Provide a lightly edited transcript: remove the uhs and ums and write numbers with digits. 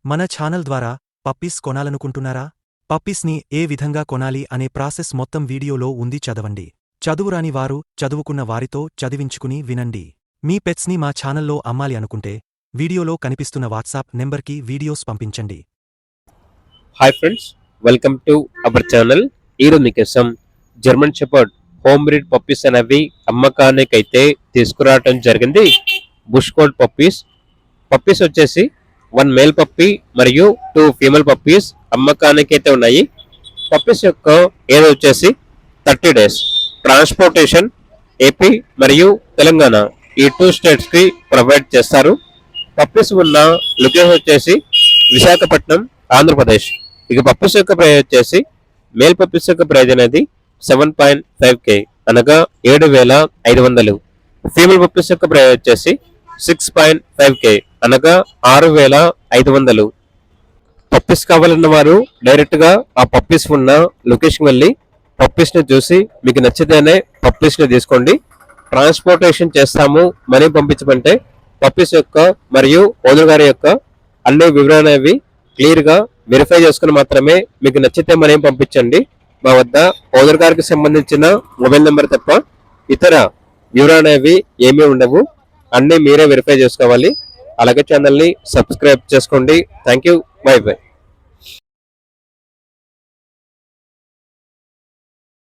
మన ఛానల్ ద్వారా పప్పీస్ కొనాలనుకుంటున్నారా? పప్పీస్ని ఏ విధంగా కొనాలి అనే ప్రాసెస్ మొత్తం వీడియోలో ఉంది, చదవండి. చదువురాని వారు చదువుకున్న వారితో చదివించుకుని వినండి. మీ పెట్స్ని మా ఛానల్లో అమ్మాలి అనుకుంటే వీడియోలో కనిపిస్తున్న వాట్సాప్ నెంబర్కి వీడియోస్ పంపించండి. Hi friends, welcome to our channel. ఈరోజు మీకోసం German shepherd home breed puppies అనేవి అమ్మకానికైతే తీసుకురావడం జరిగింది. బుష్ కోల్డ్ పప్పీస్ వచ్చేసి 1 మేల్ పప్పీ మరియు 2 ఫీమేల్ పప్పీస్ అమ్మకానికైతే ఉన్నాయి. పప్పీస్ యొక్క ఏజ్ వచ్చేసి 30 days. ట్రాన్స్పోర్టేషన్ ఏపీ మరియు తెలంగాణ ఈ 2 states కి ప్రొవైడ్ చేస్తారు. పప్పీస్ ఉన్న లొకేషన్ వచ్చేసి విశాఖపట్నం, ఆంధ్రప్రదేశ్. ఇక పప్పీస్ యొక్క ప్రైస్ వచ్చేసి మేల్ పప్పీస్ యొక్క ప్రైస్ అనేది 7.5K అనగా 7,500. ఫీమేల్ పప్పీస్ యొక్క ప్రైస్ వచ్చేసి 6.5K అనగా 6,500. పప్పీస్ కావాలన్న వారు డైరెక్ట్ గా ఆ పప్పీస్ ఉన్న లొకేషన్ వెళ్ళి పప్పీస్ ని చూసి మీకు నచ్చితేనే పప్పీస్ ని తీసుకోండి. ట్రాన్స్పోర్టేషన్ చేస్తాము, మనీ పంపించమంటే పప్పీస్ యొక్క మరియు ఓనర్ గారి యొక్క అన్ని వివరాలు అనేవి క్లియర్ గా వెరిఫై చేసుకుని మాత్రమే మీకు నచ్చితే మనీ పంపించండి. మా వద్ద ఓనర్ గారికి సంబంధించిన మొబైల్ నెంబర్ తప్ప ఇతర వివరాలు అనేవి ఏమీ ఉండవు. అన్ని మీరే వెరిఫై చేసుకోవాలి. అలాగే ఛానల్ ని సబ్స్క్రైబ్ చేసుకోండి. Thank you, by by.